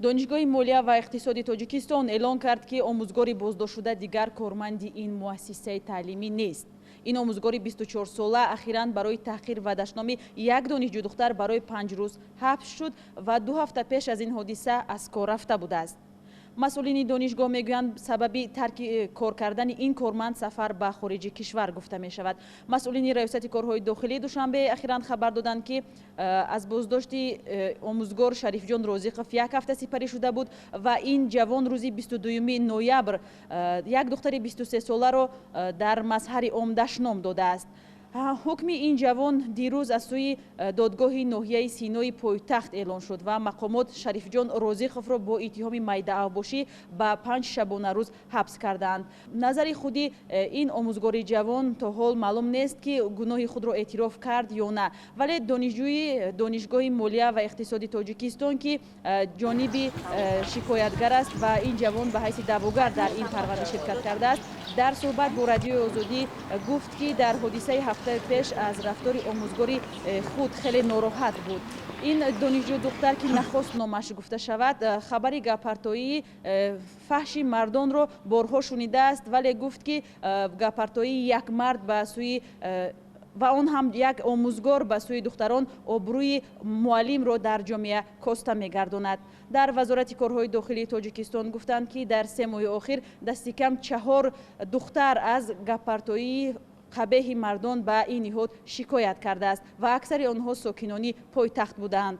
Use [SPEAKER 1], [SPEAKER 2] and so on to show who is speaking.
[SPEAKER 1] донишгоҳи молия ва иқтисоди тоҷикистон эълон кард ки омӯзгори боздоштшуда дигар корманди ин муассисаи таълимӣ нест. ин омӯзгори 24-сола ахиран барои таҳқир ва дашноми як донишҷӯ духтар барои 5 рӯз ҳабс шуд ва 2 ҳафта пеш аз ин ҳодиса аз кор рафта будааст. масъулини донишгоҳ мегӯянд сабаби тарки кор кардани ин корманд сафар ба хориҷи кишвар гуфта мешавад. масъулини раёсати корҳои дохилӣ душанбе ахиран хабар доданд ки аз боздошти омӯзгор Шарифҷон Розиқов як ҳафта сипарӣ шуда буд ва ин ҷавон рӯзи 22 ноябр як духтари 23-соларо дар мазҳари ом дашном додааст. ҳукми ин ҷавон дирӯз аз сӯи додгоҳи ноҳияи Синои пойтахт эълон шуд ва мақомот Шарифҷон Розиқовро бо иттиҳоми майдаавбошӣ ба 5 шабона рӯз ҳабс кардаанд. назари худи ин омӯзгори ҷавон то ҳол маълум нест ки гуноҳи худро эътироф кард ё на, вале донишҷӯи донишгоҳи молия ва иқтисоди тоҷикистон ки ҷониби шикоятгар аст ва ин ҷавон ба ҳайси даъвогар дар ин парванда ширкат кардааст, дар суҳбат бо радиои Озодӣ гуфт ки дар ҳодисаи ҳафтаи пеш аз рафтори омӯзгори худ хеле нороҳат буд. ин донишҷӯ духтар ки нахост номаш гуфта шавад, хабари гапартоии фаҳши мардонро борҳо шунидааст, вале гуфт ки гапартоии як мард ба сӯи ва он ҳам як омӯзгор ба сӯи духтарон обрӯи муаллимро дар ҷомеа коста мегардонад. дар вазорати корҳои дохилии тоҷикистон гуфтанд ки дар 3 моҳи охир дасти кам 4 духтар аз гапартоии қабеҳи мардон ба ин ниҳод шикоят кардааст ва аксари онҳо сокинони пойтахт буданд.